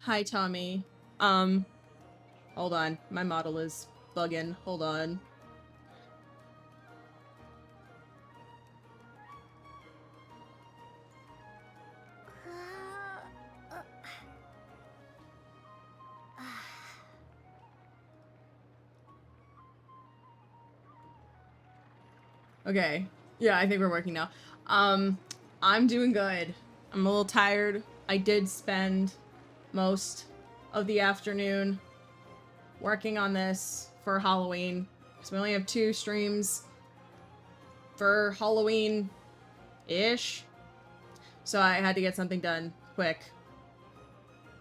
Hi, Tommy. Hold on. My model is bugging. Hold on. Okay. Yeah, I think we're working now. I'm doing good. I'm a little tired. I did spend most of the afternoon working on this for Halloween. Because we only have 2 streams for Halloween-ish. So I had to get something done quick.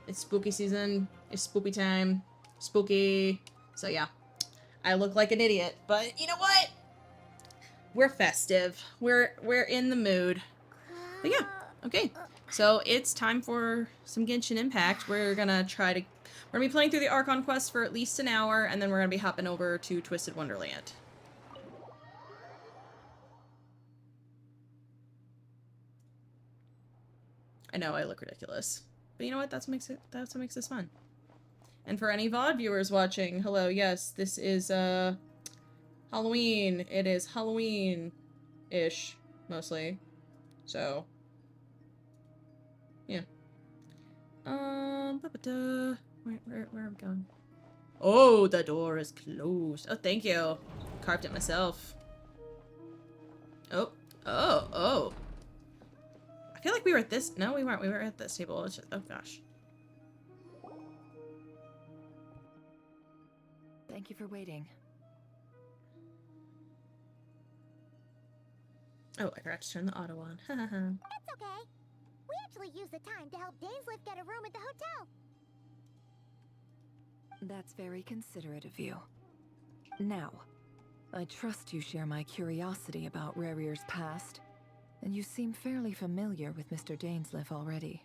It's spooky season. It's spooky time. Spooky. So yeah. I look like an idiot, but you know what? We're festive. We're in the mood. But yeah, okay. So it's time for some Genshin Impact. We're gonna be playing through the Archon Quest for at least an hour, and then we're gonna be hopping over to Twisted Wonderland. I know I look ridiculous, but you know what? That's what makes this fun. And for any VOD viewers watching, hello. Yes, this is Halloween. It is Halloween-ish mostly. So yeah. Where are we going? Oh, the door is closed. Oh, thank you. Carved it myself. Oh. I feel like we were at this. No, we weren't. We were at this table. It's just, oh gosh. Thank you for waiting. Oh, I forgot to turn the auto on. That's okay. We actually used the time to help Dainsliff get a room at the hotel. That's very considerate of you. Now, I trust you share my curiosity about Rarier's past, and you seem fairly familiar with Mr. Dainsliff already.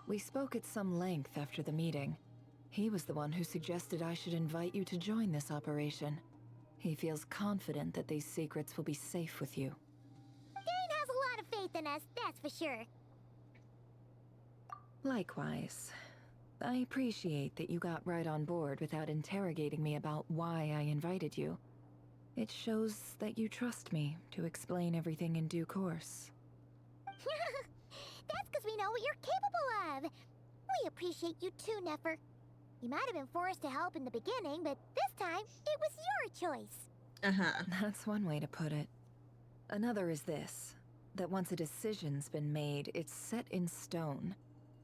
We spoke at some length after the meeting. He was the one who suggested I should invite you to join this operation. He feels confident that these secrets will be safe with you. Dane has a lot of faith in us, that's for sure. Likewise. I appreciate that you got right on board without interrogating me about why I invited you. It shows that you trust me to explain everything in due course. That's because we know what you're capable of. We appreciate you too, Nefer. You might have been forced to help in the beginning, but this time, it was your choice. Uh-huh. That's one way to put it. Another is this, that once a decision's been made, it's set in stone.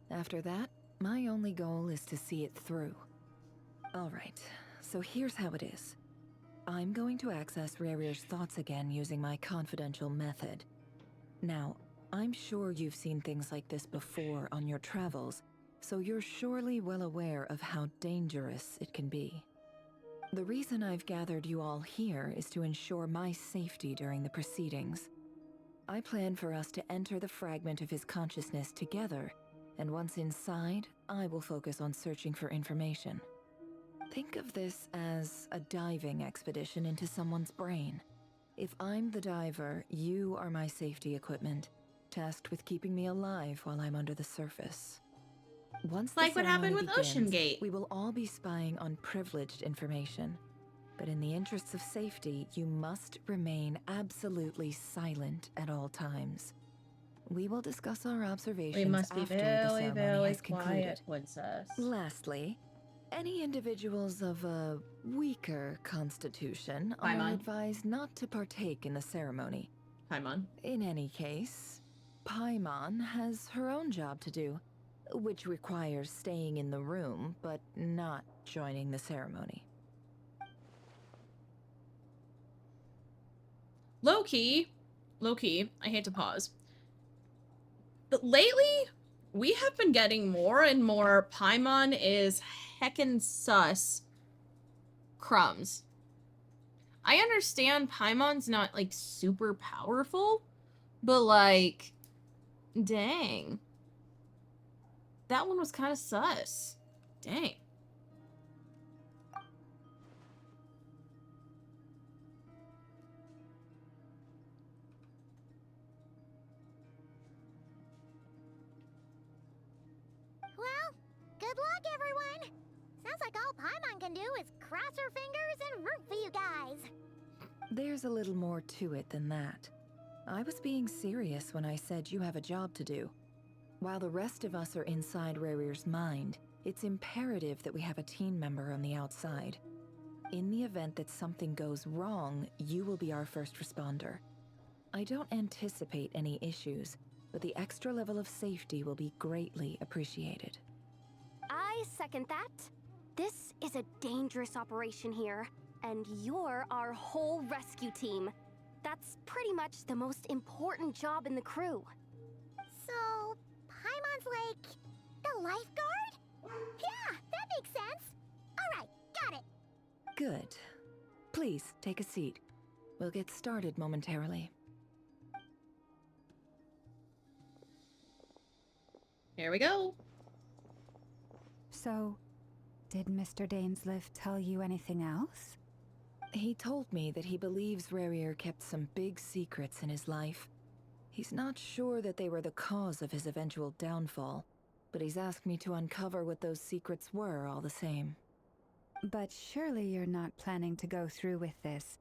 After that, my only goal is to see it through. Alright, so here's how it is. I'm going to access Rarier's thoughts again using my confidential method. Now, I'm sure you've seen things like this before on your travels, so you're surely well aware of how dangerous it can be. The reason I've gathered you all here is to ensure my safety during the proceedings. I plan for us to enter the fragment of his consciousness together, and once inside, I will focus on searching for information. Think of this as a diving expedition into someone's brain. If I'm the diver, you are my safety equipment, tasked with keeping me alive while I'm under the surface. Once Like the what happened ceremony with begins, Ocean Gate. we will all be spying on privileged information. But in the interests of safety, you must remain absolutely silent at all times. We will discuss our observations We must be after the very, ceremony very has concluded. quiet, princess. Lastly, any individuals of a weaker constitution are Paimon. advised not to partake in the ceremony. Paimon. In any case, Paimon has her own job to do, which requires staying in the room but not joining the ceremony. Low-key, I hate to pause, but lately, we have been getting more and more Paimon is heckin' sus crumbs. I understand Paimon's not, like, super powerful, but, like, dang. That one was kind of sus. Dang. can do is cross our fingers and root for you guys. There's a little more to it than that. I was being serious when I said you have a job to do. While the rest of us are inside Rarier's mind, it's imperative that we have a team member on the outside. In the event that something goes wrong, you will be our first responder. I don't anticipate any issues, but the extra level of safety will be greatly appreciated. I second that. This is a dangerous operation here, and you're our whole rescue team. That's pretty much the most important job in the crew. So, Paimon's like the lifeguard? Yeah, that makes sense. Alright, got it. Good. Please, take a seat. We'll get started momentarily. Here we go. So, did Mr. Dainsliff tell you anything else? He told me that he believes Rarier kept some big secrets in his life. He's not sure that they were the cause of his eventual downfall, but he's asked me to uncover what those secrets were all the same. But surely you're not planning to go through with this,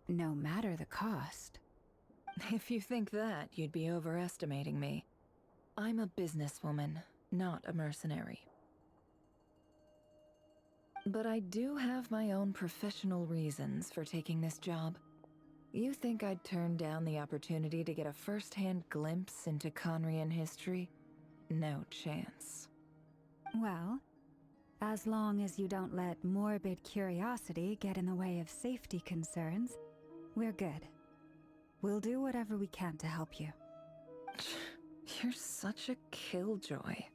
no matter the cost. If you think that, you'd be overestimating me. I'm a businesswoman, not a mercenary. But I do have my own professional reasons for taking this job. You think I'd turn down the opportunity to get a first-hand glimpse into Conrian history? No chance. Well, as long as you don't let morbid curiosity get in the way of safety concerns, we're good. We'll do whatever we can to help you. You're such a killjoy.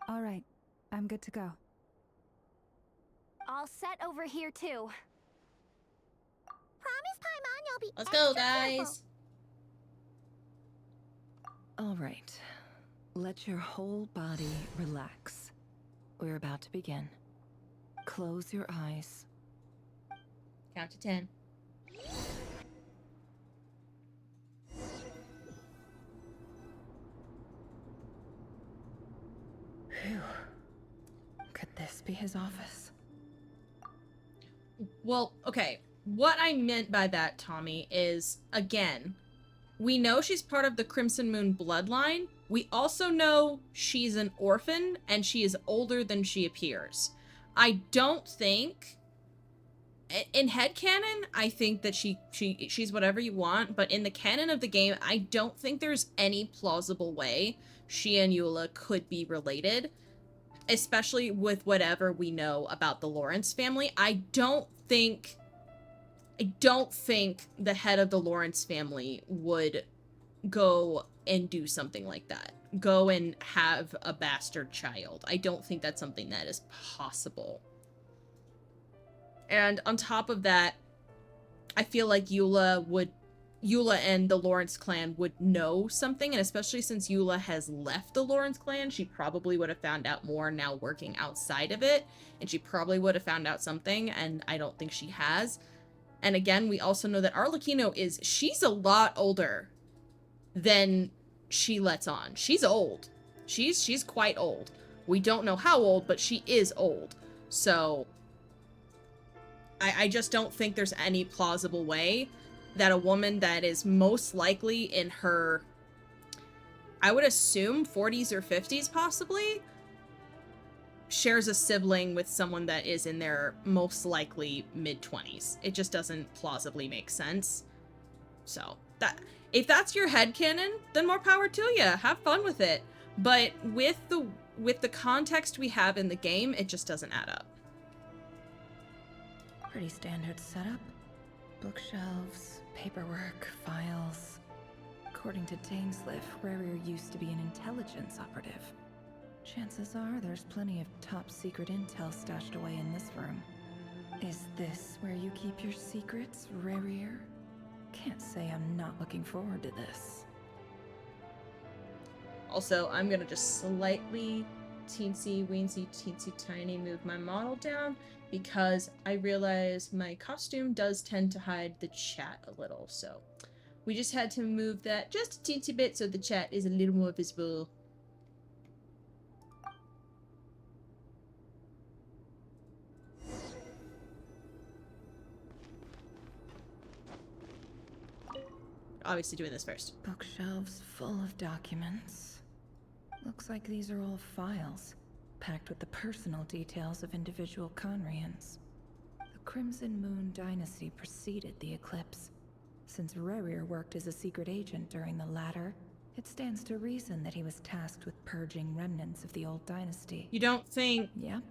All right, I'm good to go. All set over here, too. Promise, Paimon, you'll be Let's go, extra careful. guys. All right. Let your whole body relax. We're about to begin. Close your eyes. Count to 10. Phew. Could this be his office? Well, okay. What I meant by that, Tommy, is, again, we know she's part of the Crimson Moon bloodline. We also know she's an orphan, and she is older than she appears. I don't think... In headcanon, I think that she's whatever you want, but in the canon of the game, I don't think there's any plausible way she and Eula could be related, especially with whatever we know about the Lawrence family. I don't think the head of the Lawrence family would go and do something like that. Go and have a bastard child. I don't think that's something that is possible. And on top of that, I feel like Eula and the Lawrence clan would know something, and especially since Eula has left the Lawrence clan, she probably would have found out more now working outside of it, and she probably would have found out something, and I don't think she has. And again, we also know that Arlecchino she's a lot older than she lets on. She's old. She's quite old. We don't know how old, but she is old. So I just don't think there's any plausible way that a woman that is most likely in her, I would assume 40s or 50s possibly, shares a sibling with someone that is in their most likely mid-20s. It just doesn't plausibly make sense. So, that If that's your headcanon, then more power to you. Have fun with it. But with the context we have in the game, it just doesn't add up. Pretty standard setup. Bookshelves, paperwork, files. According to Dainsliff, Rarier used to be an intelligence operative. Chances are there's plenty of top-secret intel stashed away in this room. Is this where you keep your secrets, Rarier? Can't say I'm not looking forward to this. Also, I'm gonna just slightly teensy tiny move my model down because I realize my costume does tend to hide the chat a little, so we just had to move that just a teensy bit so the chat is a little more visible. Obviously doing this first. Bookshelves full of documents. Looks like these are all files, packed with the personal details of individual Conrians. The Crimson Moon dynasty preceded the eclipse. Since Rarier worked as a secret agent during the latter, it stands to reason that he was tasked with purging remnants of the old dynasty. You don't think Yep.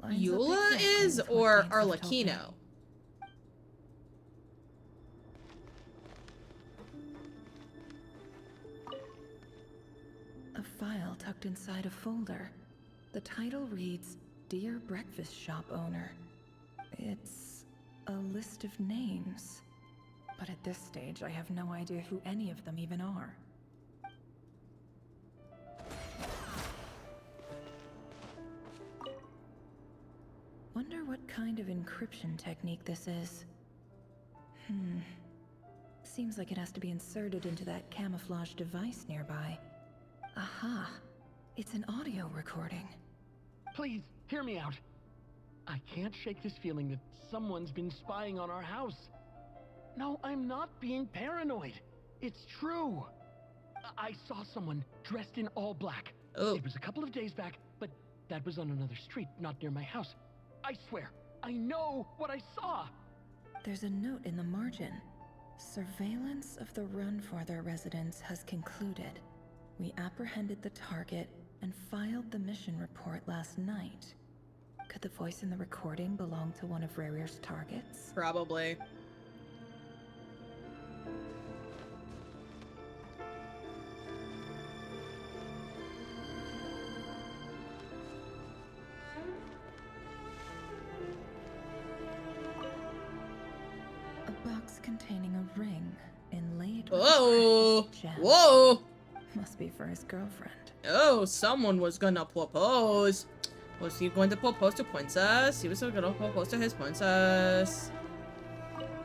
Lines up Eula exactly is with what or Dainsliff told me. Arlecchino? A file tucked inside a folder. The title reads, Dear Breakfast Shop Owner. It's a list of names. But at this stage, I have no idea who any of them even are. Wonder what kind of encryption technique this is. Seems like it has to be inserted into that camouflage device nearby. Aha! It's an audio recording. Please, hear me out. I can't shake this feeling that someone's been spying on our house. No, I'm not being paranoid. It's true. I saw someone dressed in all black. Oh. It was a couple of days back, but that was on another street, not near my house. I swear, I know what I saw. There's a note in the margin. Surveillance of the Runfarther residence has concluded. We apprehended the target and filed the mission report last night. Could the voice in the recording belong to one of Rarier's targets? Probably. A box containing a ring inlaid with Whoa! a precious gem. Whoa! Must be for his girlfriend. Oh, someone was gonna propose. Was he going to propose to Princess? He was gonna propose to his princess.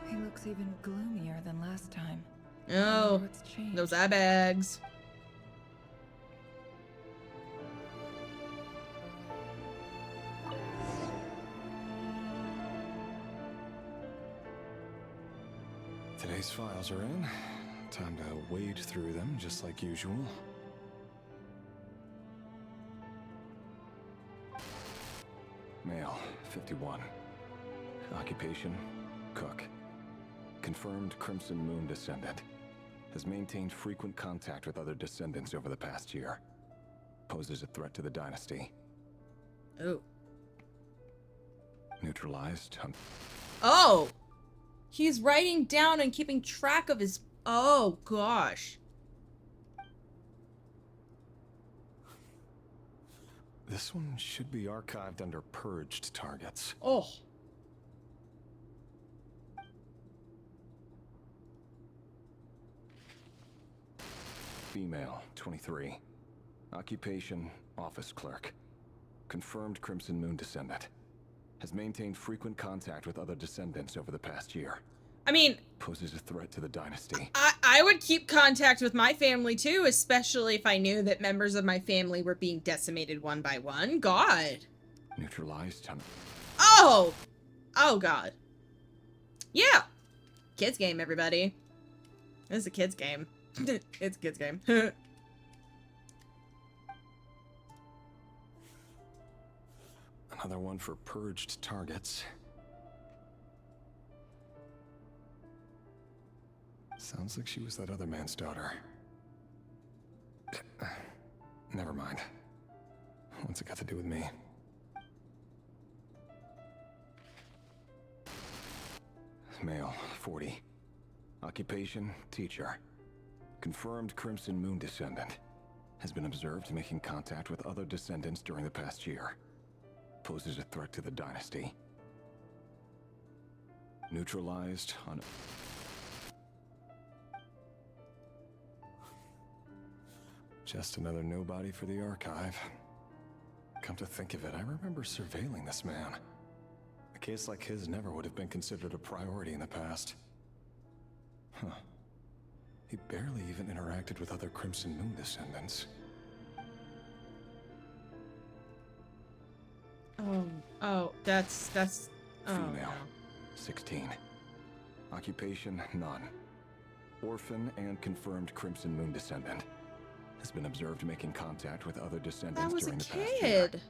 He looks even gloomier than last time. Oh, Wonder what's changed. those eye bags. Today's files are in. Time to wade through them just like usual. Male, 51. Occupation, cook. Confirmed Crimson Moon descendant. Has maintained frequent contact with other descendants over the past year. Poses a threat to the dynasty. Oh. Neutralized. Oh! He's writing down and keeping track of his... Oh, gosh. This one should be archived under purged targets. Oh. Female, 23. Occupation, office clerk. Confirmed Crimson Moon descendant. Has maintained frequent contact with other descendants over the past year. I mean... Poses a threat to the dynasty. I would keep contact with my family too, especially if I knew that members of my family were being decimated one by one. God. Neutralized. Oh! Oh, God. Yeah. Kids game, everybody. This is a kids game. It's a kids game. Another one for purged targets. Sounds like she was that other man's daughter. Never mind. What's it got to do with me? Male, 40. Occupation, teacher. Confirmed Crimson Moon descendant. Has been observed making contact with other descendants during the past year. Poses a threat to the dynasty. Neutralized on... Just another nobody for the archive. Come to think of it, I remember surveilling this man. A case like his never would have been considered a priority in the past. Huh. He barely even interacted with other Crimson Moon descendants. That's Female, no. 16. Occupation, none. Orphan and confirmed Crimson Moon descendant. Has been observed making contact with other descendants That was a during the past year. kid.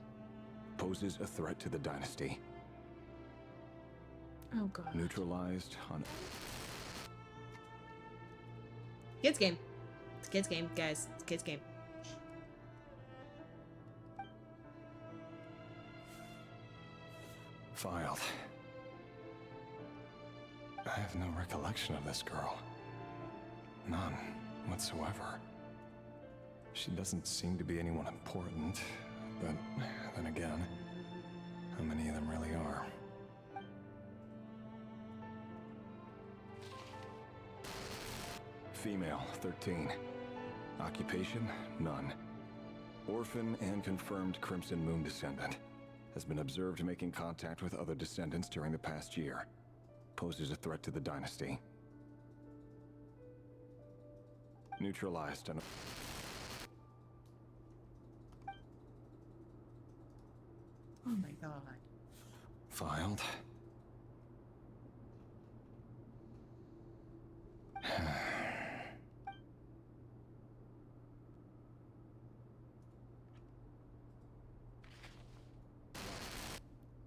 Poses a threat to the dynasty. Oh god. Neutralized on... Kids game. It's a kids game, guys. It's a kids game. Filed. I have no recollection of this girl. None whatsoever. She doesn't seem to be anyone important, but then again, how many of them really are? Female, 13. Occupation, none. Orphan and confirmed Crimson Moon descendant. Has been observed making contact with other descendants during the past year. Poses a threat to the dynasty. Neutralized on... Oh my god. Filed.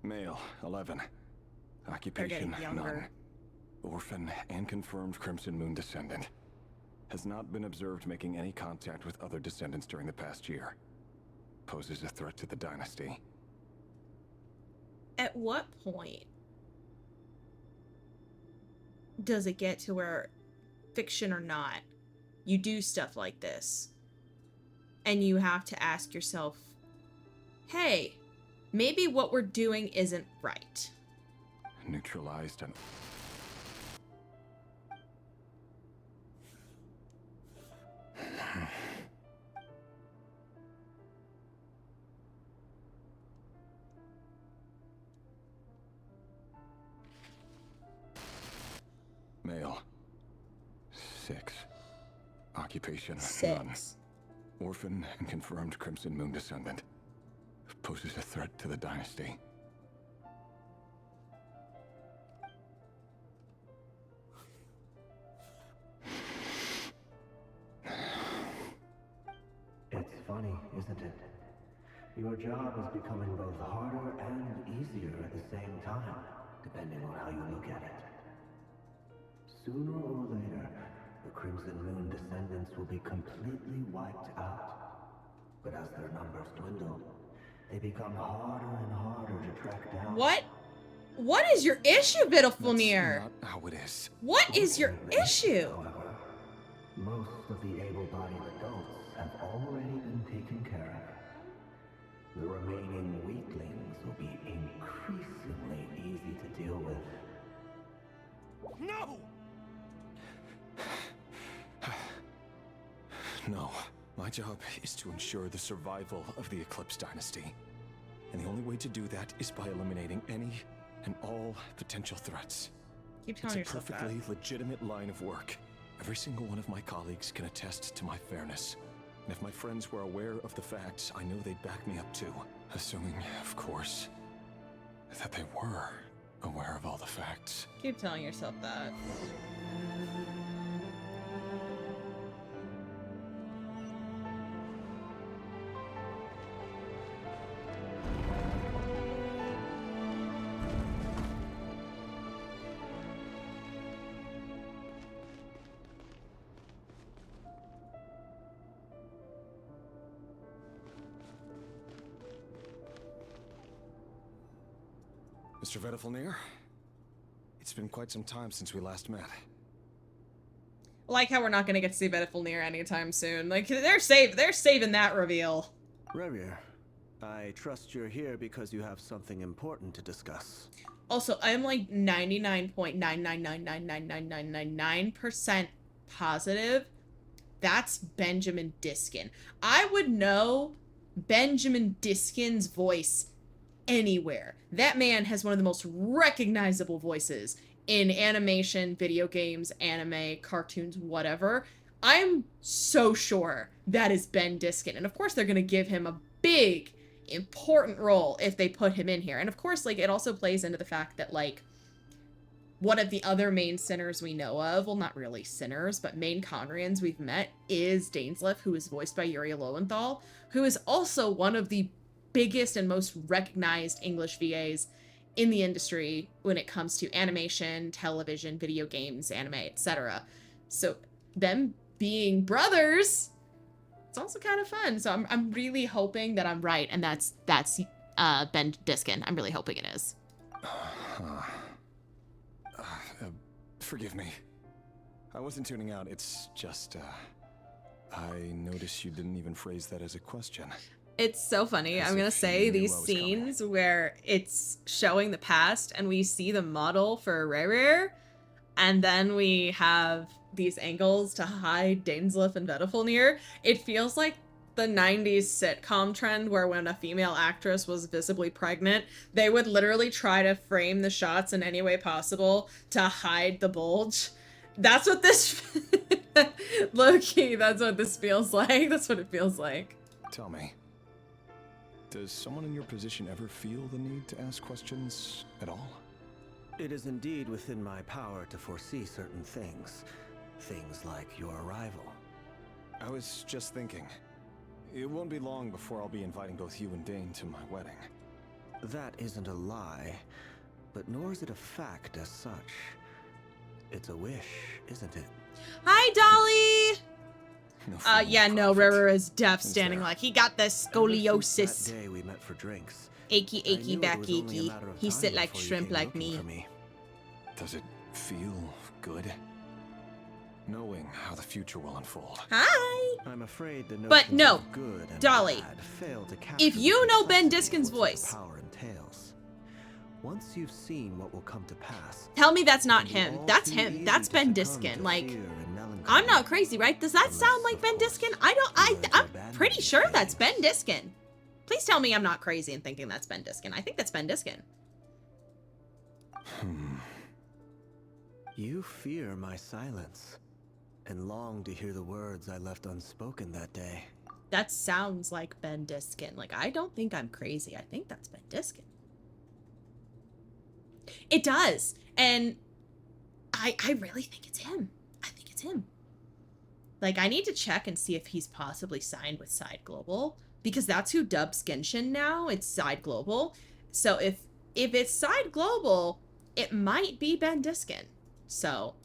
Male, 11. Occupation, getting younger. none. Orphan and confirmed Crimson Moon descendant. Has not been observed making any contact with other descendants during the past year. Poses a threat to the dynasty. At what point does it get to where, fiction or not, you do stuff like this and you have to ask yourself, hey, maybe what we're doing isn't right? Neutralized on... Male. 6. Occupation, none. 6. Orphan and confirmed Crimson Moon descendant. Poses a threat to the dynasty. It's funny, isn't it? Your job is becoming both harder and easier at the same time, depending on how you look at it. Sooner or later, the Crimson Moon descendants will be completely wiped out. But as their numbers dwindle, they become harder and harder to track down. What? What is your issue, Bittlefulnir? That's not how it is. What is your issue? However, most of the able-bodied adults have already been taken care of. The remaining weaklings will be increasingly easy to deal with. No! No. My job is to ensure the survival of the Eclipse Dynasty. And the only way to do that is by eliminating any and all potential threats. Keep telling It's a yourself perfectly that. legitimate line of work. Every single one of my colleagues can attest to my fairness. And if my friends were aware of the facts, I know they'd back me up too. Assuming, of course, that they were aware of all the facts. Keep telling yourself that. Mr. Vedifalnir, it's been quite some time since we last met. Like how we're not gonna get to see Vedifalnir anytime soon. Like, they're saving that reveal. Rerir, I trust you're here because you have something important to discuss. Also, I'm like 99.999999999% positive that's Benjamin Diskin. I would know Benjamin Diskin's voice anywhere. That man has one of the most recognizable voices in animation, video games, anime, cartoons, whatever. I'm so sure that is Ben Diskin. And of course they're going to give him a big, important role if they put him in here. And of course, like, it also plays into the fact that, like, one of the other main sinners we know of, well, not really sinners, but main Conrians we've met is Dainsleif, who is voiced by Yuri Lowenthal, who is also one of the biggest and most recognized English VAs in the industry when it comes to animation, television, video games, anime, etc. So them being brothers, it's also kind of fun. So I'm really hoping that I'm right, and that's Ben Diskin. I'm really hoping it is. Forgive me. I wasn't tuning out. It's just, I noticed you didn't even phrase that as a question. It's so funny. As I'm gonna if say you knew these what was scenes where it's showing the past and we see the model for Rerir, and then we have these angles to hide Dainsleif and Vedifalnir. It feels like the 90s sitcom trend where when a female actress was visibly pregnant, they would literally try to frame the shots in any way possible to hide the bulge. That's what this... Low-key, that's what this feels like. That's what it feels like. Tell me, does someone in your position ever feel the need to ask questions at all? It is indeed within my power to foresee certain things. Things like your arrival. I was just thinking, it won't be long before I'll be inviting both you and Dane to my wedding. That isn't a lie, but nor is it a fact as such. It's a wish, isn't it? Hi, Dolly! No fool, Yeah, no, prophet. Rerir is deaf, Is standing there? like he got the Ever since scoliosis. that day we met for drinks, Achy, I achy, knew back it was only a achy. matter of He time sit like before you shrimp came like looking me. for me. Does it feel good? Knowing how the future will unfold. Hi! I'm afraid the But notions no, of good and Dolly, bad fail to capture if the you know Ben complexity of Diskin's what such voice, power entails. Once you've seen what will come to pass, tell me that's not it can be him. all That's too him. easy That's to Ben succumb Diskin. to Like, fear and melancholy. I'm not crazy, right? Does that sound like Ben Diskin? I'm pretty sure that's Ben Diskin. Please tell me I'm not crazy in thinking that's Ben Diskin. I think that's Ben Diskin. You fear my silence, and long to hear the words I left unspoken that day. That sounds like Ben Diskin. Like, I don't think I'm crazy. I think that's Ben Diskin. It does. And I really think it's him. I think it's him. Like, I need to check and see if he's possibly signed with Side Global, because that's who dubs Genshin now. It's Side Global. So if it's Side Global, it might be Ben Diskin. So.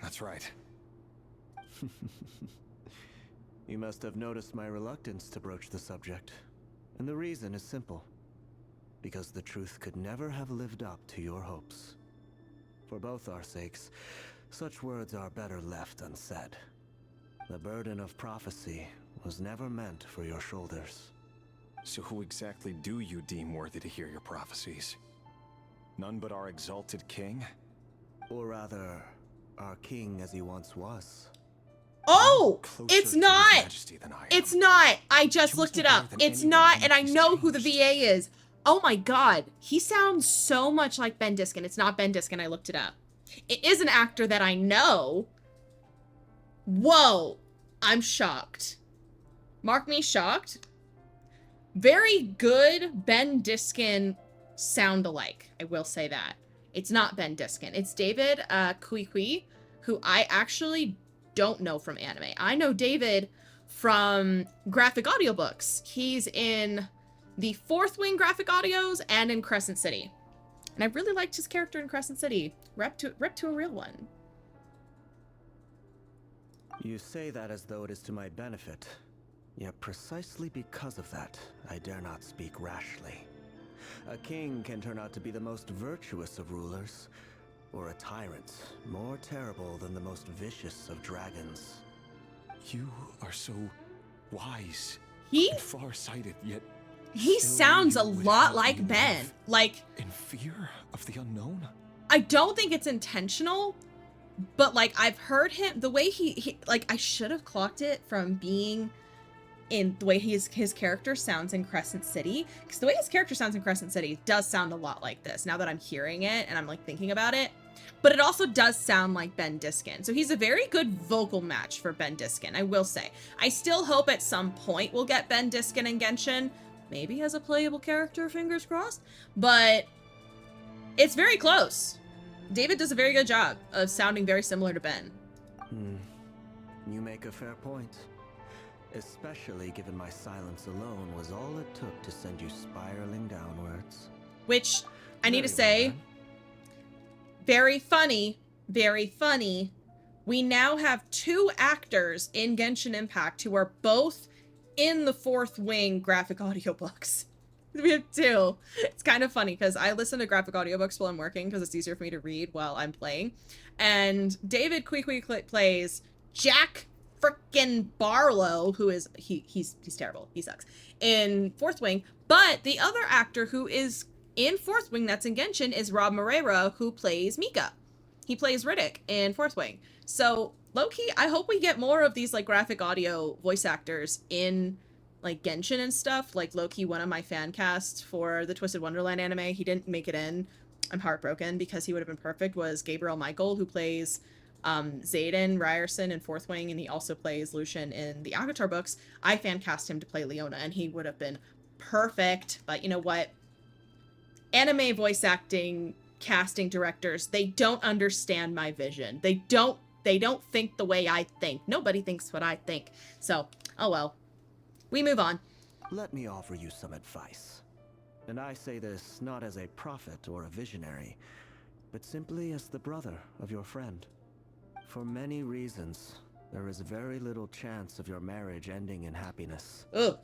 That's right. You must have noticed my reluctance to broach the subject. And the reason is simple. Because the truth could never have lived up to your hopes. For both our sakes, such words are better left unsaid. The burden of prophecy was never meant for your shoulders. So who exactly do you deem worthy to hear your prophecies? None but our exalted king? Or rather, our king as he once was. Oh, Closer it's to his not. majesty than I am. It's not. I just Chosen looked it better up. than It's anyone not, in and I he's know who the changed. VA is. Oh my god. He sounds so much like Ben Diskin. It's not Ben Diskin. I looked it up. It is an actor that I know. Whoa. I'm shocked. Mark me shocked. Very good Ben Diskin sound-alike. I will say that. It's not Ben Diskin. It's David Kui, who I actually don't know from anime. I know David from graphic audiobooks. He's in the Fourth Wing graphic audios and in Crescent City. And I really liked his character in Crescent City. Rep to a real one. You say that as though it is to my benefit. Yet precisely because of that, I dare not speak rashly. A king can turn out to be the most virtuous of rulers, or a tyrant more terrible than the most vicious of dragons. You are so wise He and farsighted, yet he still sounds you a would lot have like me Ben. live Like, in fear of the unknown. I don't think it's intentional, but like I've heard him the way he like I should have clocked it from being in the way his character sounds in Crescent City, because the way his character sounds in Crescent City does sound a lot like this now that I'm hearing it and I'm like thinking about it. But it also does sound like Ben Diskin. So he's a very good vocal match for Ben Diskin, I will say. I still hope at some point we'll get Ben Diskin in Genshin, maybe as a playable character, fingers crossed. But it's very close. David does a very good job of sounding very similar to Ben. You make a fair point. Especially given my silence alone was all it took to send you spiraling downwards. Which, I need to Very well say, then. very funny, very funny. We now have 2 actors in Genshin Impact who are both in the Fourth Wing graphic audiobooks. We have 2. It's kind of funny because I listen to graphic audiobooks while I'm working because it's easier for me to read while I'm playing. And David Quiqui plays Jack frickin' Barlow, who is he's terrible. He sucks in Fourth Wing. But the other actor who is in Fourth Wing that's in Genshin is Rob Moreira, who plays Mika. He plays Riddick in Fourth Wing. So low-key, I hope we get more of these like graphic audio voice actors in like Genshin and stuff. Like low-key, one of my fan casts for the Twisted Wonderland anime, he didn't make it in. I'm heartbroken because he would have been perfect, was Gabriel Michael, who plays Zayden Ryerson in Fourth Wing, and he also plays Lucian in the Avatar books. I fan cast him to play Leona, and he would have been perfect. But you know what? Anime voice acting casting directors, they don't understand my vision. They don't think the way I think. Nobody thinks what I think. So, oh well. We move on. Let me offer you some advice. And I say this not as a prophet or a visionary, but simply as the brother of your friend. For many reasons, there is very little chance of your marriage ending in happiness. Ugh.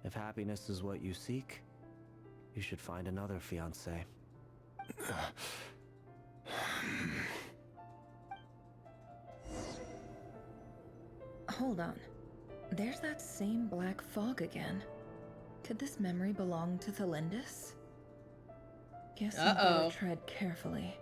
If happiness is what you seek, you should find another fiancé. Hold on. There's that same black fog again. Could this memory belong to Thelindis? Guess I better tread carefully.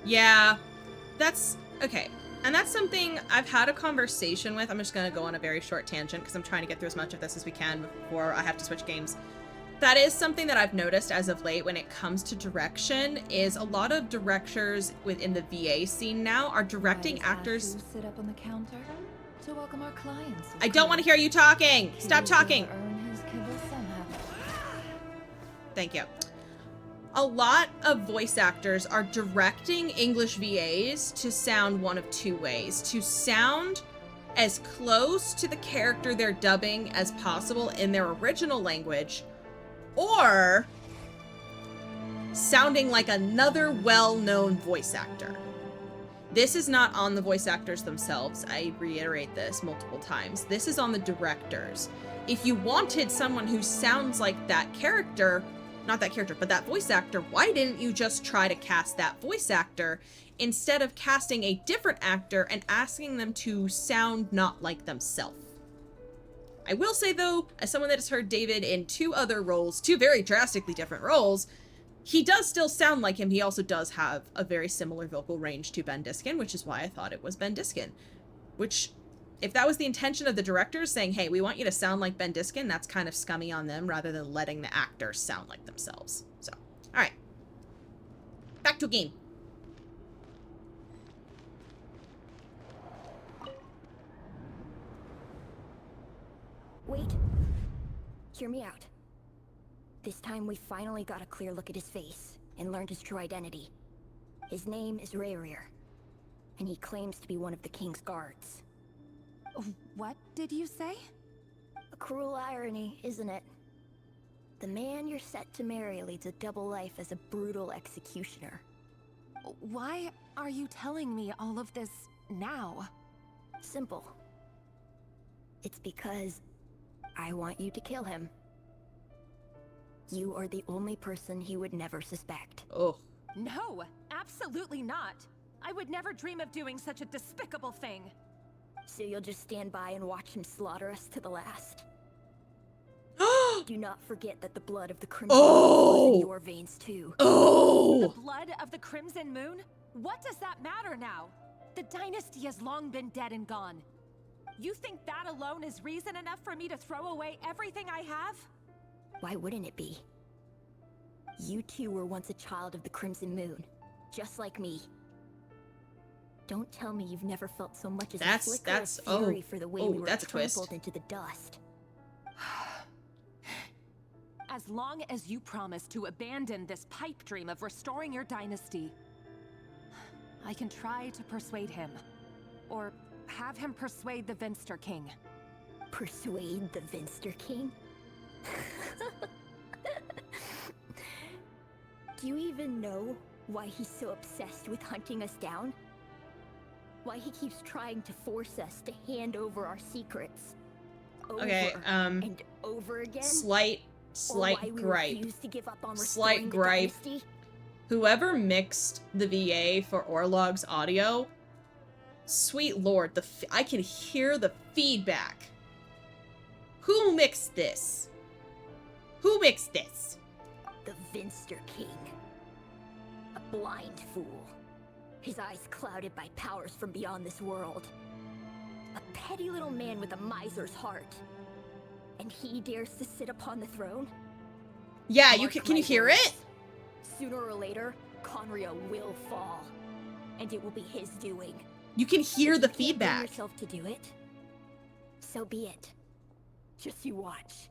Yeah, that's okay. And that's something I've had a conversation with. I'm just going to go on a very short tangent because I'm trying to get through as much of this as we can before I have to switch games. That is something that I've noticed as of late when it comes to direction, is a lot of directors within the VA scene now are directing actors. Sit up on the counter to welcome our clients. I don't want to hear you talking. Stop talking. Earn his kibble somehow. Thank you. A lot of voice actors are directing English VAs to sound one of 2 ways. To sound as close to the character they're dubbing as possible in their original language, or sounding like another well-known voice actor. This is not on the voice actors themselves. I reiterate this multiple times. This is on the directors. If you wanted someone who sounds like that character, not that character, but that voice actor, why didn't you just try to cast that voice actor instead of casting a different actor and asking them to sound not like themselves? I will say though, as someone that has heard David in 2 other roles, 2 very drastically different roles, he does still sound like him. He also does have a very similar vocal range to Ben Diskin, which is why I thought it was Ben Diskin. Which, if that was the intention of the directors, saying, hey, we want you to sound like Ben Diskin, that's kind of scummy on them rather than letting the actors sound like themselves. So, alright. Back to game. Wait. Hear me out. This time we finally got a clear look at his face and learned his true identity. His name is Rayrir, and he claims to be one of the king's guards. What did you say? A cruel irony, isn't it? The man you're set to marry leads a double life as a brutal executioner. Why are you telling me all of this now? Simple. It's because I want you to kill him. You are the only person he would never suspect. Oh. No, absolutely not. I would never dream of doing such a despicable thing. So you'll just stand by and watch him slaughter us to the last. Do not forget that the blood of the Crimson Moon flows in your veins too. Oh! The blood of the Crimson Moon? What does that matter now? The dynasty has long been dead and gone. You think that alone is reason enough for me to throw away everything I have? Why wouldn't it be? You two were once a child of the Crimson Moon, just like me. Don't tell me you've never felt so much as a flicker of fury for the way we were trampled into the dust. As long as you promise to abandon this pipe dream of restoring your dynasty, I can try to persuade him. Or have him persuade the Vinster King. Persuade the Vinster King? Do you even know why he's so obsessed with hunting us down? Why he keeps trying to force us to hand over our secrets? Over and over again? Slight gripe. Slight gripe. Whoever mixed the VA for Orlog's audio, sweet lord, I can hear the feedback. Who mixed this? Who mixed this? The Vinster King. A blind fool. His eyes clouded by powers from beyond this world. A petty little man with a miser's heart. And he dares to sit upon the throne? Yeah, can you hear it? Sooner or later, Conria will fall. And it will be his doing. You can hear the If you can't bring feedback. yourself to do it, so be it. Just you watch.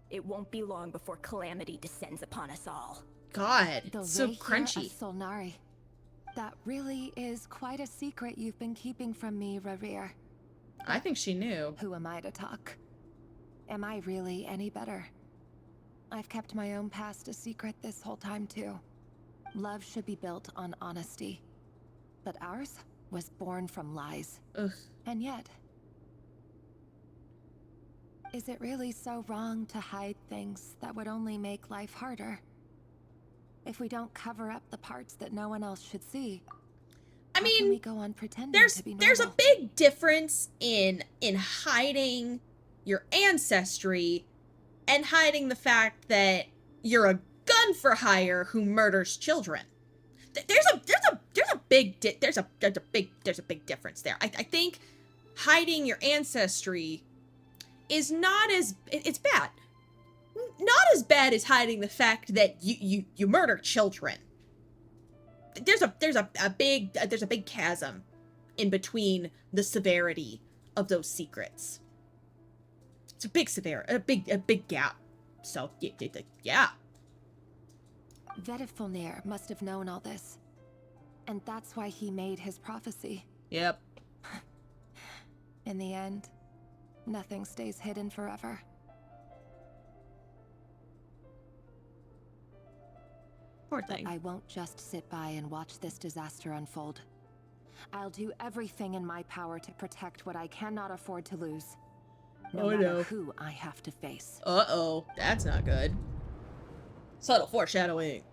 It won't be long before calamity descends upon us all. God, it's so crunchy. Solnari. That really is quite a secret you've been keeping from me, Rarir. I think she knew. Who am I to talk? Am I really any better? I've kept my own past a secret this whole time too. Love should be built on honesty. But ours was born from lies. Ugh. And yet, is it really so wrong to hide things that would only make life harder? If we don't cover up the parts that no one else should see, I how mean, can we go on pretending to be normal? there's a big difference in hiding your ancestry and hiding the fact that you're a gun for hire who murders children. There's a big difference there. I think hiding your ancestry is not as it's bad. Not as bad as hiding the fact that you murder children. There's a big chasm in between the severity of those secrets. It's a big gap. So yeah. Vedifulnir must have known all this. And that's why he made his prophecy. Yep. In the end, nothing stays hidden forever. Poor thing. I won't just sit by and watch this disaster unfold. I'll do everything in my power to protect what I cannot afford to lose. No matter who I have to face. Uh-oh, that's not good. Subtle foreshadowing.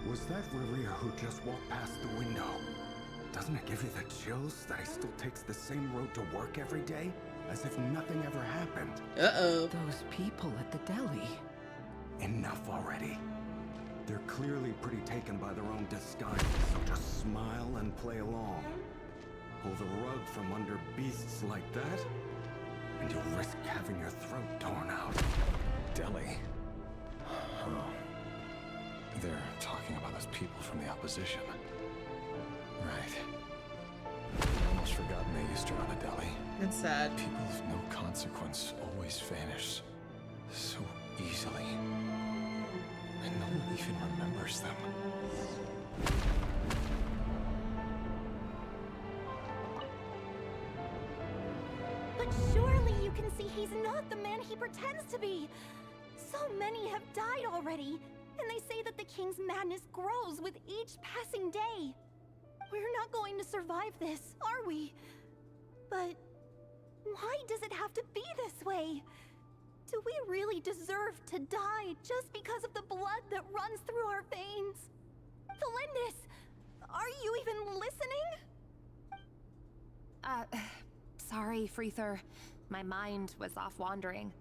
Was that Rarir who just walked past the window? Doesn't it give you the chills that he still takes the same road to work every day? As if nothing ever happened. Uh-oh. Those people at the deli. Enough already. They're clearly pretty taken by their own disguise, so just smile and play along. Pull the rug from under beasts like that, and you'll risk having your throat torn out. Deli? Oh. They're talking about those people from the opposition. Right. I almost forgotten they used to run a deli. That's sad. People of no consequence always vanish so easily. And no one even remembers them. But surely you can see he's not the man he pretends to be. So many have died already, and they say that the king's madness grows with each passing day. We're not going to survive this, are we? But why does it have to be this way? Do we really deserve to die just because of the blood that runs through our veins? Felindis, are you even listening? Sorry, Freether. My mind was off wandering.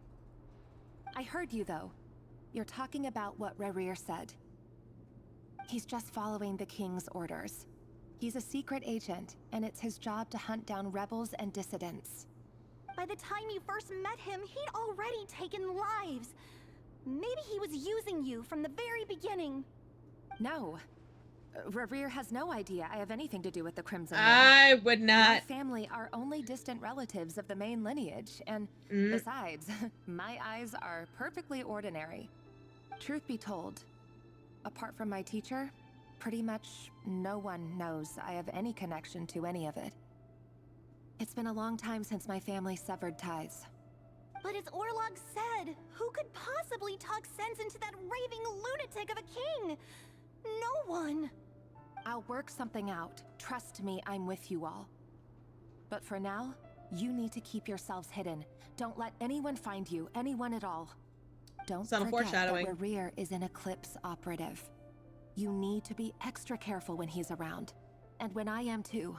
I heard you, though. You're talking about what Rerir said. He's just following the king's orders. He's a secret agent, and it's his job to hunt down rebels and dissidents. By the time you first met him, he'd already taken lives. Maybe he was using you from the very beginning. No. Rerir has no idea I have anything to do with the Crimson Ring. I would My not. family are only distant relatives of the main lineage, and besides, my eyes are perfectly ordinary. Truth be told, apart from my teacher, pretty much no one knows I have any connection to any of it. It's been a long time since my family severed ties. But as Orlog said, who could possibly talk sense into that raving lunatic of a king? No one. I'll work something out. Trust me, I'm with you all. But for now, you need to keep yourselves hidden. Don't let anyone find you, anyone at all. Don't Son of forget that foreshadowing. Rerir is an Eclipse operative. You need to be extra careful when he's around. And when I am too.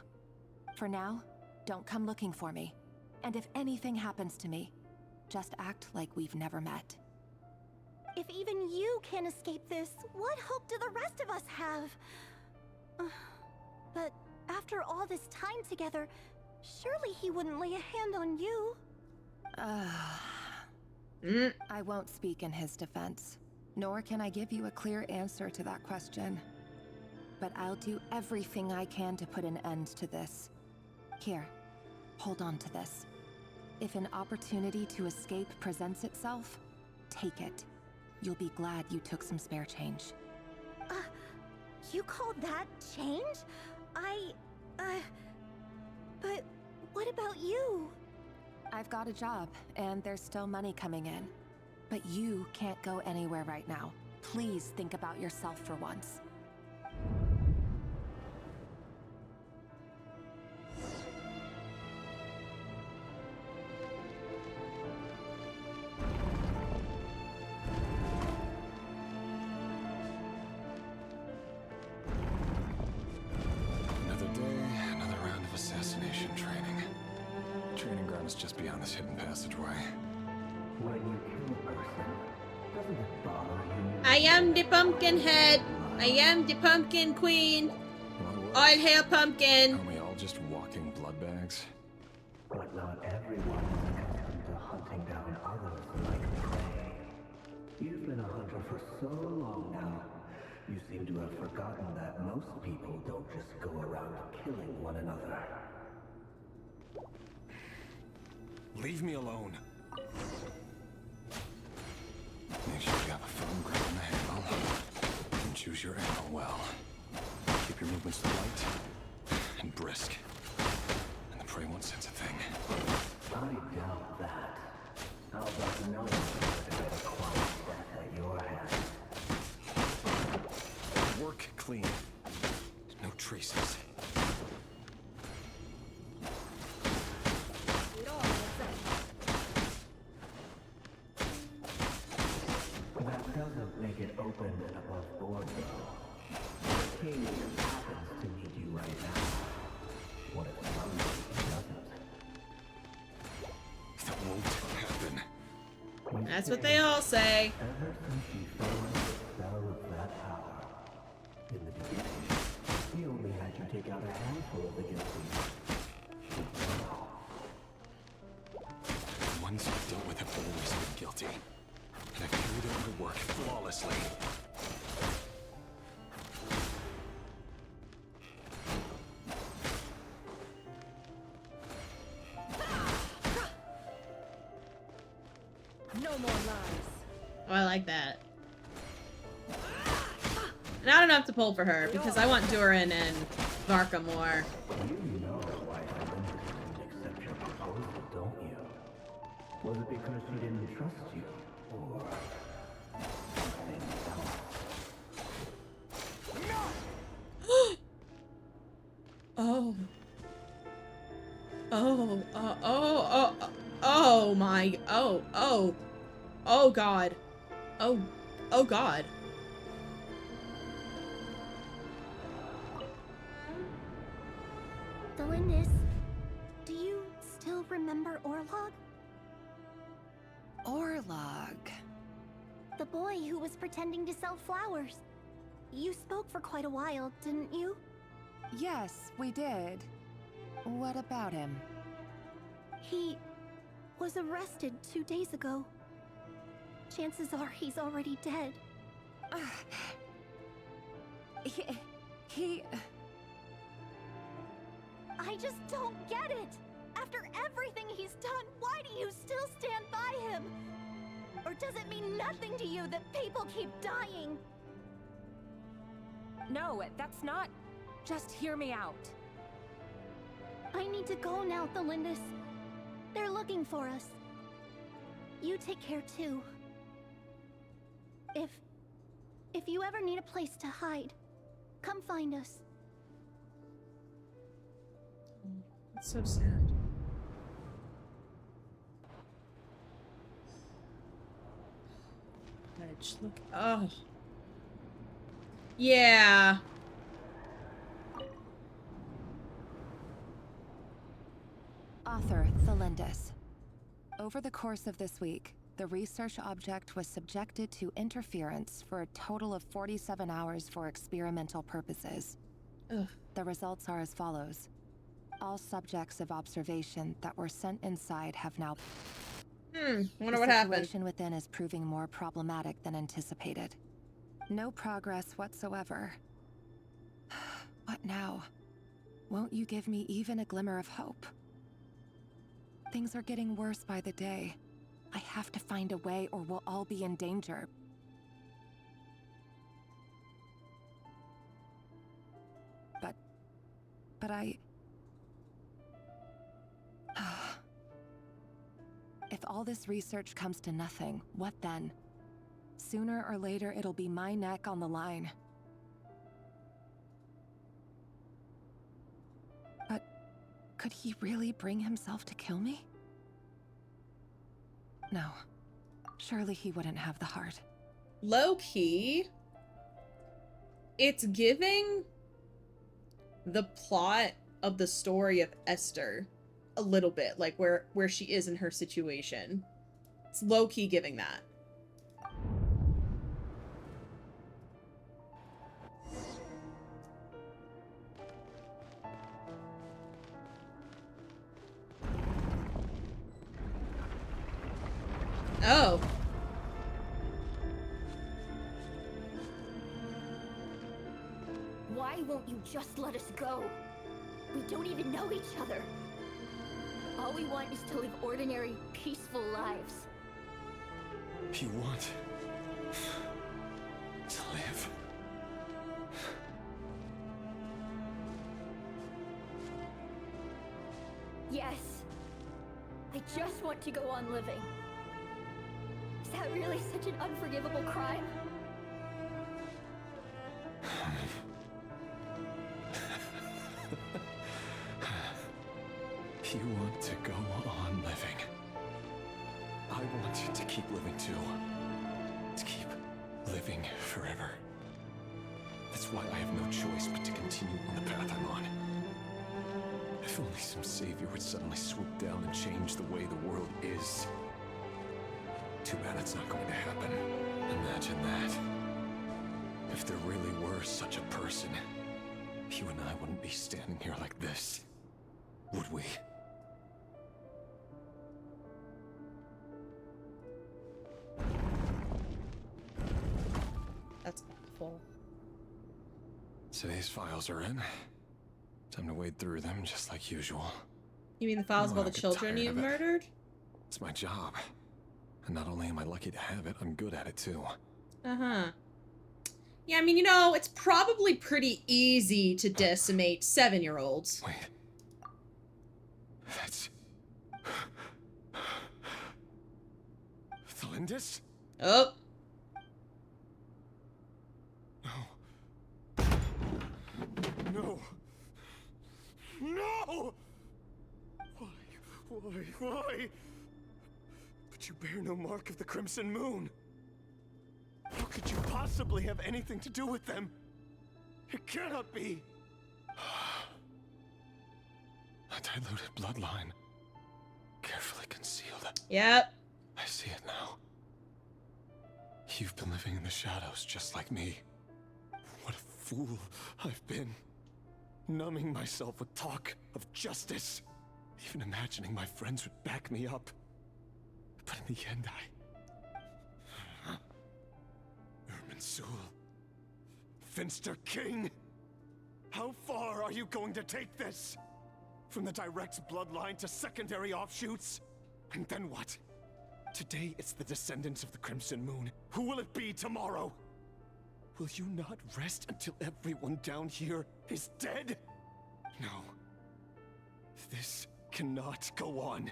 For now, don't come looking for me. And if anything happens to me, just act like we've never met. If even you can't escape this, what hope do the rest of us have? But after all this time together, surely he wouldn't lay a hand on you. I won't speak in his defense, nor can I give you a clear answer to that question. But I'll do everything I can to put an end to this. Here, hold on to this. If an opportunity to escape presents itself, take it. You'll be glad you took some spare change. You call that change? But what about you? I've got a job, and there's still money coming in. But you can't go anywhere right now. Please think about yourself for once. Another day, another round of assassination training. Training ground is just beyond this hidden passageway. When you kill a person, doesn't it bother you? I am the pumpkin head. I am the pumpkin queen. Well, All hail pumpkin. Aren't we all just walking blood bags? But not everyone is accustomed to hunting down others like prey. You've been a hunter for so long now, you seem to have forgotten that most people don't just go around killing one another. Leave me alone. Make sure you have a firm grip on the handle. And choose your ammo well. Keep your movements light and brisk. And the prey won't sense a thing. I doubt that. How about no one to get a quiet death at your hands? Work clean. No traces. That doesn't make it open and above board, though. The king happens to need you right now. What if somebody doesn't? That won't happen. That's what they all say. Ever since you fell under the spell of that power, in the beginning, he only had you take out a handful of the guilty. Now, The ones I've dealt with have always been guilty. And I've carried out my work flawlessly. No more lies. Oh, I like that. And I don't have to pull for her because I want Durin and Varka more. You know why Olympus didn't accept your proposal, don't you? Was it because she didn't trust you? Or something else? Oh. Oh my, oh god. Oh god. Delindis, do you still remember Orlog? Orlog. The boy who was pretending to sell flowers. You spoke for quite a while, didn't you? Yes, we did. What about him? He was arrested 2 days ago. Chances are he's already dead. He... I just don't get it! After everything he's done, why do you still stand by him? Or does it mean nothing to you that people keep dying? No, that's not... Just hear me out. I need to go now, Thelindis. They're looking for us. You take care too. If you ever need a place to hide, come find us. That's so sad. Edge, look. Oh. Yeah. Author Thelindis. Over the course of this week, the research object was subjected to interference for a total of 47 hours for experimental purposes. Ugh. The results are as follows. All subjects of observation that were sent inside have now... Wonder what happened. The situation within is proving more problematic than anticipated. No progress whatsoever. What now? Won't you give me even a glimmer of hope? Things are getting worse by the day. I have to find a way or we'll all be in danger. But I... If all this research comes to nothing, what then? Sooner or later, it'll be my neck on the line. But could he really bring himself to kill me? No. Surely he wouldn't have the heart. Low-key, it's giving the plot of the story of Esther a little bit, like where she is in her situation. It's low-key giving that. Oh. Why won't you just let us go? We don't even know each other. All we want is to live ordinary, peaceful lives. You want to live? Yes. I just want to go on living. Is that really such an unforgivable crime? You want to go on living. I want you to keep living too. To keep living forever. That's why I have no choice but to continue on the path I'm on. If only some savior would suddenly swoop down and change the way the world is. Too bad it's not going to happen. Imagine that. If there really were such a person, you and I wouldn't be standing here like this, would we? That's awful. Today's files are in. Time to wade through them just like usual. You mean the files of all the I get children tired you of it. murdered? It's my job. And not only am I lucky to have it, I'm good at it too. Uh-huh. Yeah, I mean, you know, it's probably pretty easy to decimate 7-year-olds. Wait. That's... Thalindis? Oh. No. No! Why? But you bear no mark of the Crimson Moon. How could you possibly have anything to do with them? It cannot be. A diluted bloodline. Carefully concealed. Yep. I see it now. You've been living in the shadows just like me. What a fool I've been. Numbing myself with talk of justice. Even imagining my friends would back me up. But in the end, Irminsul. Finster King. How far are you going to take this? From the direct bloodline to secondary offshoots? And then what? Today it's the descendants of the Crimson Moon. Who will it be tomorrow? Will you not rest until everyone down here is dead? No. This cannot go on.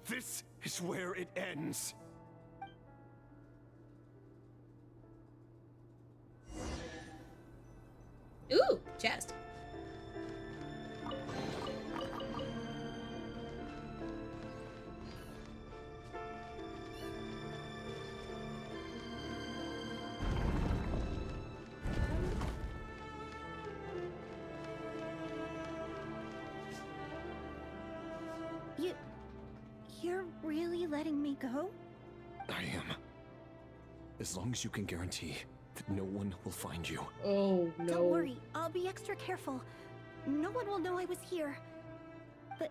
This is where it ends. Ooh, chest. You're really letting me go? I am. As long as you can guarantee that no one will find you. Oh, no. Don't worry, I'll be extra careful. No one will know I was here. But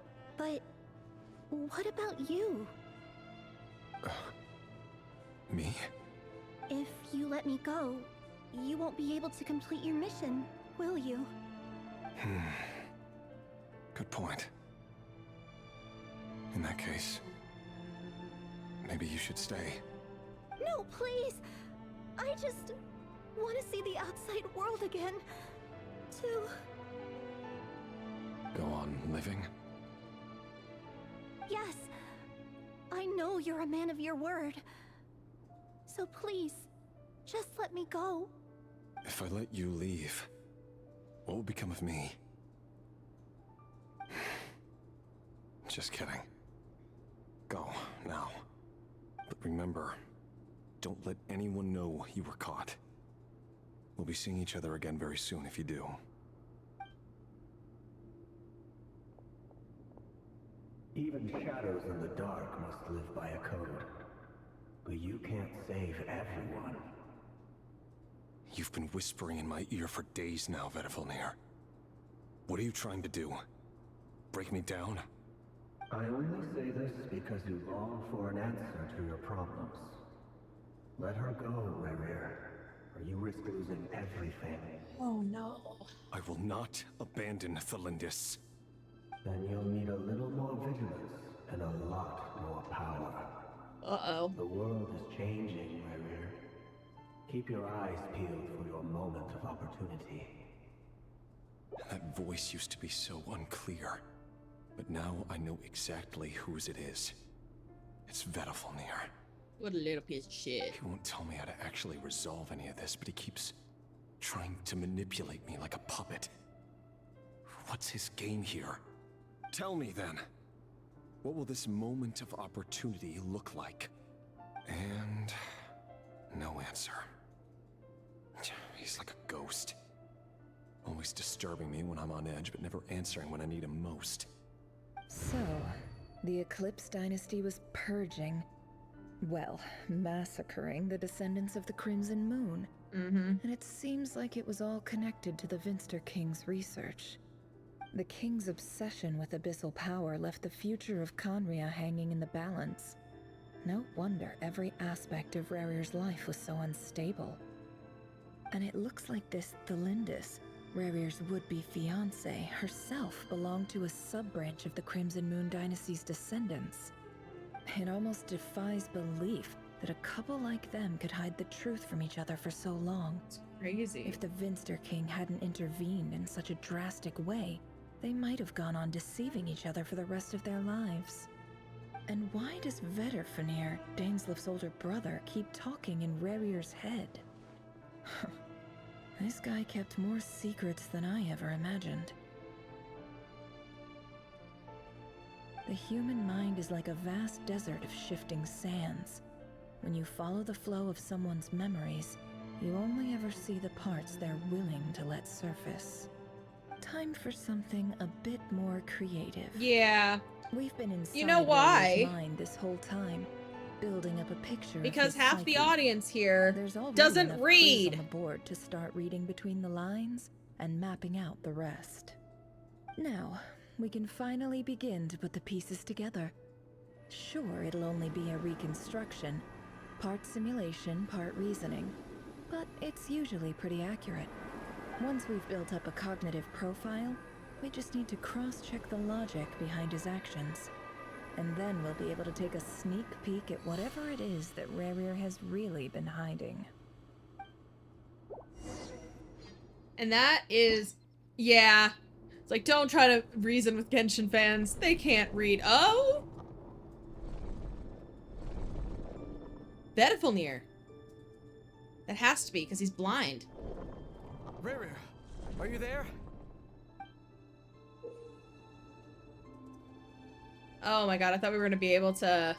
what about you? Me? If you let me go, you won't be able to complete your mission, will you? Good point. In that case, maybe you should stay. No, please! I just want to see the outside world again. To... Go on living? Yes. I know you're a man of your word. So please, just let me go. If I let you leave, what will become of me? Just kidding. Go, now. But remember, don't let anyone know you were caught. We'll be seeing each other again very soon if you do. Even shadows in the dark must live by a code. But you can't save everyone. You've been whispering in my ear for days now, Vedifilnir. What are you trying to do? Break me down? I only say this because you long for an answer to your problems. Let her go, Rerir, or you risk losing everything. Oh, no. I will not abandon Thalindis. Then you'll need a little more vigilance and a lot more power. Uh-oh. The world is changing, Rerir. Keep your eyes peeled for your moment of opportunity. That voice used to be so unclear. But now I know exactly whose it is. It's Vedifilnir. What a little piece of shit. He won't tell me how to actually resolve any of this, but he keeps trying to manipulate me like a puppet. What's his game here? Tell me then. What will this moment of opportunity look like? And no answer. He's like a ghost. Always disturbing me when I'm on edge, but never answering when I need him most. So, the Eclipse Dynasty was purging, well, massacring the descendants of the Crimson Moon. And it seems like it was all connected to the Vinster King's research. The King's obsession with abyssal power left the future of Conria hanging in the balance. No wonder every aspect of Rerir's life was so unstable. And it looks like this Thalindis, Rerir's would-be fiancée, herself belonged to a sub-branch of the Crimson Moon Dynasty's descendants. It almost defies belief that a couple like them could hide the truth from each other for so long. It's crazy. If the Vinster King hadn't intervened in such a drastic way, they might have gone on deceiving each other for the rest of their lives. And why does Vedderfanir, Daneslif's older brother, keep talking in Rerir's head? This guy kept more secrets than I ever imagined. The human mind is like a vast desert of shifting sands. When you follow the flow of someone's memories, you only ever see the parts they're willing to let surface. Time for something a bit more creative. Yeah. We've been inside You know why? Rerir's mind this whole time, building up a picture Because of his half the psyche. audience here There's already doesn't enough clues read. on the board to start reading between the lines and mapping out the rest. Now, we can finally begin to put the pieces together. Sure, it'll only be a reconstruction, part simulation, part reasoning, but it's usually pretty accurate. Once we've built up a cognitive profile, we just need to cross-check the logic behind his actions. And then we'll be able to take a sneak peek at whatever it is that Rerir has really been hiding. And that is, yeah. It's like, don't try to reason with Genshin fans. They can't read. Oh! Vedderfanir. That has to be, because he's blind. Rerir, are you there? Oh my god, I thought we were going to be able to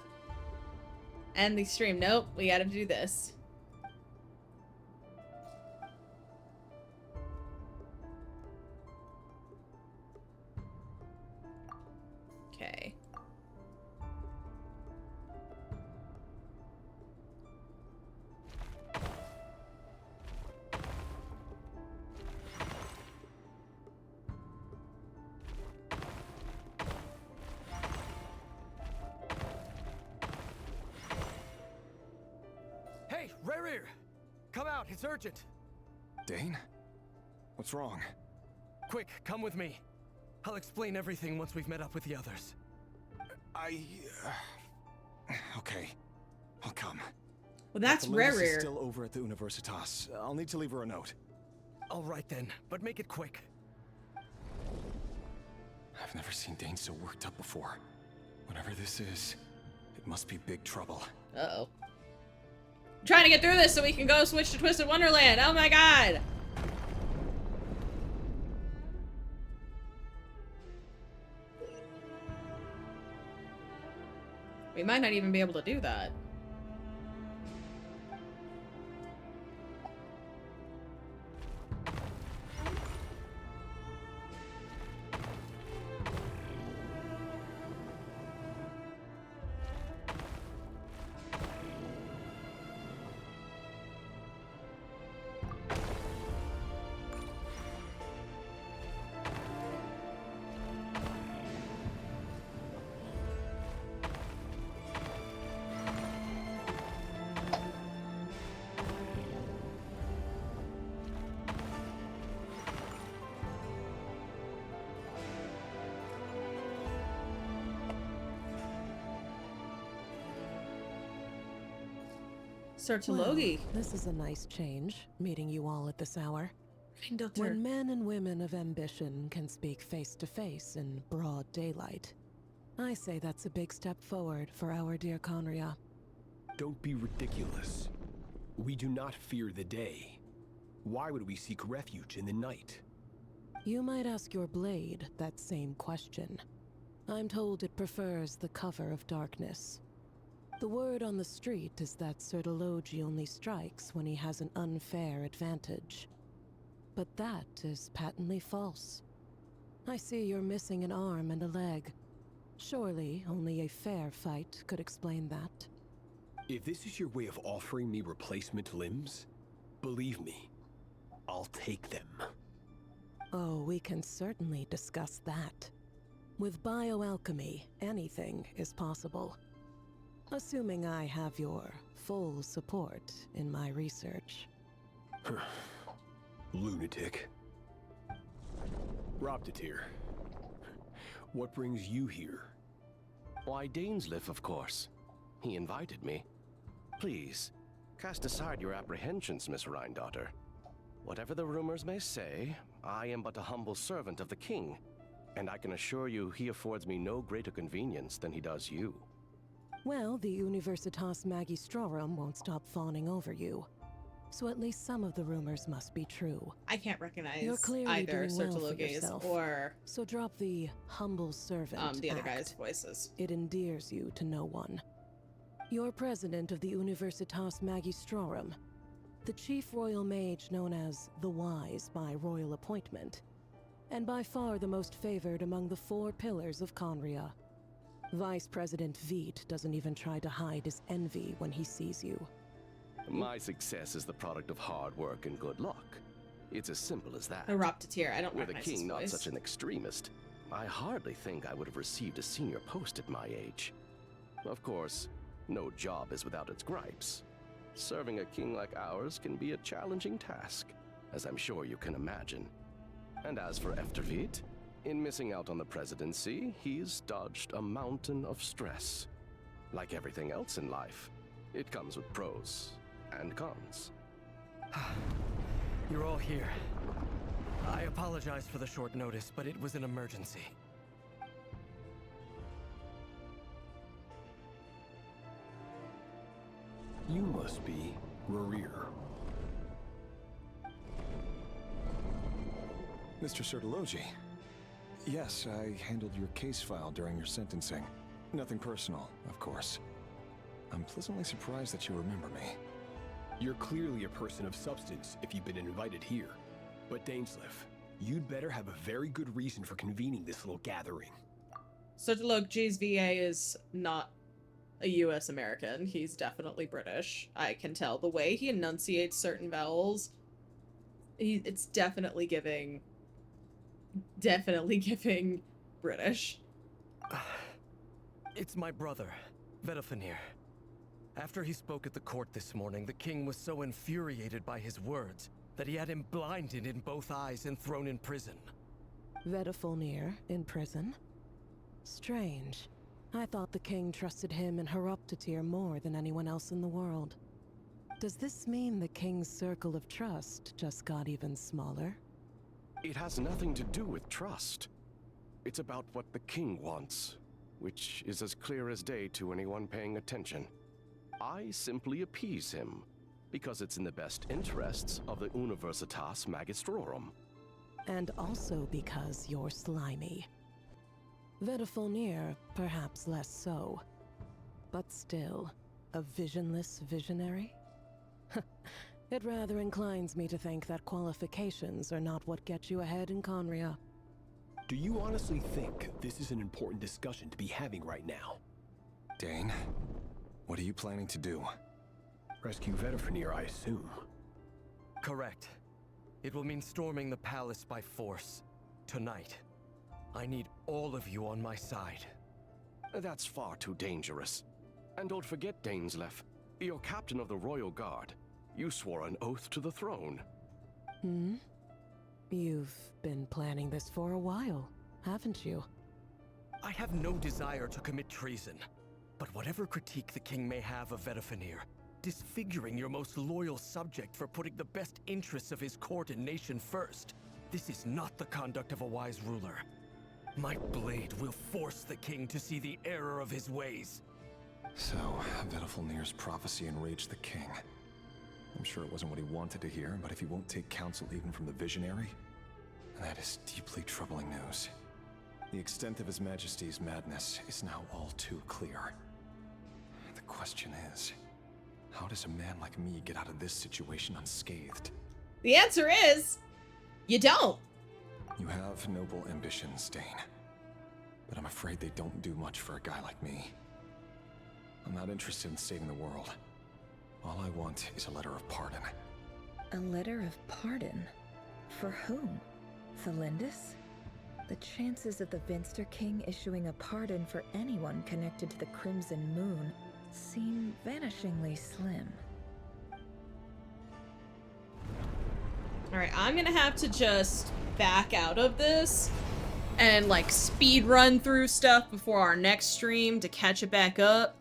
end the stream. Nope, we gotta do this. Okay. Hey, Rerir! Come out, it's urgent. Dane? What's wrong? Quick, come with me. I'll explain everything once we've met up with the others. Okay. I'll come. Well, that's Linus is Rerir. still over at the Universitas. I'll need to leave her a note. All right then, but make it quick. I've never seen Dane so worked up before. Whatever this is, it must be big trouble. Uh-oh. I'm trying to get through this so we can go switch to Twisted Wonderland. Oh my god! We might not even be able to do that. Sartologi. Well, this is a nice change, meeting you all at this hour. Doctor. When men and women of ambition can speak face to face in broad daylight, I say that's a big step forward for our dear Conria. Don't be ridiculous. We do not fear the day. Why would we seek refuge in the night? You might ask your blade that same question. I'm told it prefers the cover of darkness. The word on the street is that Sertologi only strikes when he has an unfair advantage. But that is patently false. I see you're missing an arm and a leg. Surely only a fair fight could explain that. If this is your way of offering me replacement limbs, believe me, I'll take them. Oh, we can certainly discuss that. With bioalchemy, anything is possible. Assuming I have your full support in my research. Lunatic. Roptatir. What brings you here? Why, Daneslif, of course. He invited me. Please, cast aside your apprehensions, Miss Rhindaughter. Whatever the rumors may say, I am but a humble servant of the king, and I can assure you he affords me no greater convenience than he does you. Well, the Universitas Magistrorum won't stop fawning over you. So at least some of the rumors must be true. I can't recognize You're clearly either doing well for Sertologes yourself. or So drop the humble servant the other act. guy's voices. It endears you to no one. You're president of the Universitas Magistrorum, the chief royal mage known as the Wise by royal appointment, and by far the most favored among the 4 pillars of Conria. Vice President Veet doesn't even try to hide his envy when he sees you. My success is the product of hard work and good luck. It's as simple as that. Erupted here. I don't Were the recognize his king not voice. such an extremist, I hardly think I would have received a senior post at my age. Of course, no job is without its gripes. Serving a king like ours can be a challenging task, as I'm sure you can imagine. And as for Eftervit, in missing out on the presidency, he's dodged a mountain of stress. Like everything else in life, it comes with pros and cons. You're all here. I apologize for the short notice, but it was an emergency. You must be Rerir. Mr. Sertologi. Yes, I handled your case file during your sentencing. Nothing personal, of course. I'm pleasantly surprised that you remember me. You're clearly a person of substance if you've been invited here. But Dainsleif, you'd better have a very good reason for convening this little gathering. Sertologes VA is not a US American. He's definitely British. I can tell the way he enunciates certain vowels. It's definitely giving British. It's my brother, Vedafenir. After he spoke at the court this morning, the king was so infuriated by his words that he had him blinded in both eyes and thrown in prison. Vedafenir in prison? Strange. I thought the king trusted him and Heroptatir more than anyone else in the world. Does this mean the king's circle of trust just got even smaller? It has nothing to do with trust. It's about what the king wants, which is as clear as day to anyone paying attention. I simply appease him, because it's in the best interests of the Universitas Magistrorum. And also because you're slimy. Vedafenir, perhaps less so. But still, a visionless visionary? It rather inclines me to think that qualifications are not what get you ahead in Conria. Do you honestly think this is an important discussion to be having right now? Dane, what are you planning to do? Rescue Vedafenir, I assume. Correct. It will mean storming the palace by force. Tonight. I need all of you on my side. That's far too dangerous. And don't forget, Dainsleif, you're captain of the Royal Guard. You swore an oath to the throne. Hmm? You've been planning this for a while, haven't you? I have no desire to commit treason. But whatever critique the king may have of Vedafenir, disfiguring your most loyal subject for putting the best interests of his court and nation first, this is not the conduct of a wise ruler. My blade will force the king to see the error of his ways. So, Vedafenir's prophecy enraged the king. I'm sure it wasn't what he wanted to hear, but if he won't take counsel even from the visionary, that is deeply troubling news. The extent of His Majesty's madness is now all too clear. The question is, how does a man like me get out of this situation unscathed? The answer is, you don't. You have noble ambitions, Dane. But I'm afraid they don't do much for a guy like me. I'm not interested in saving the world. All I want is a letter of pardon. A letter of pardon? For whom? Thalindus? The chances of the Vinster King issuing a pardon for anyone connected to the Crimson Moon seem vanishingly slim. Alright, I'm gonna have to just back out of this and like speed run through stuff before our next stream to catch it back up.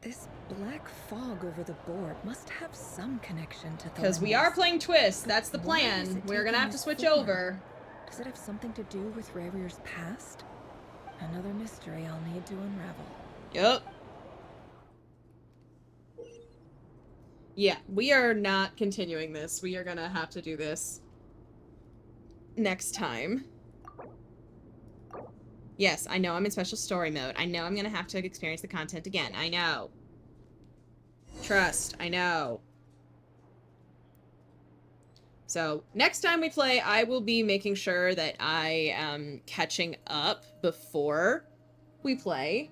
This black fog over the board must have some connection to the Because we are playing Twist. That's the plan. We're gonna have to switch over. Does it have something to do with Rarier's past? Another mystery I'll need to unravel. Yup. Yeah, we are not continuing this. We are gonna have to do this next time. Yes, I know I'm in special story mode. I know I'm gonna have to experience the content again. I know. Trust, I know. So, next time we play, I will be making sure that I am catching up before we play.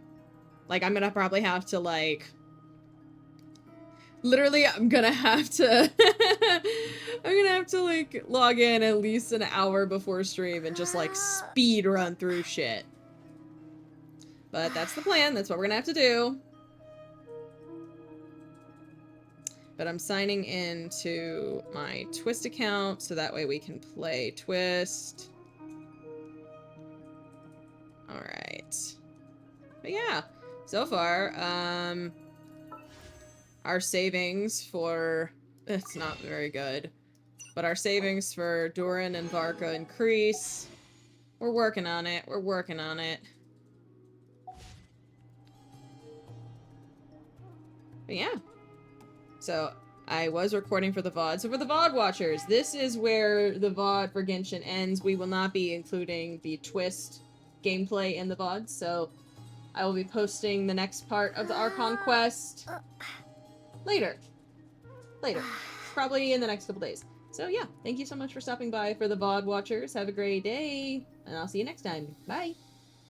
Like, I'm gonna probably have to, like... Literally, I'm gonna have to... I'm gonna have to, like, log in at least an hour before stream and just, like, speed run through shit. But that's the plan. That's what we're gonna have to do. But I'm signing into my Twist account so that way we can play Twist. Alright. But yeah, so far, our savings for... It's not very good. But our savings for Durin and Varka increase. We're working on it. We're working on it. But yeah. So, I was recording for the VOD. So for the VOD watchers, this is where the VOD for Genshin ends. We will not be including the Twist gameplay in the VOD. So, I will be posting the next part of the Archon Quest later. Probably in the next couple days. So yeah, thank you so much for stopping by for the VOD watchers. Have a great day, and I'll see you next time. Bye!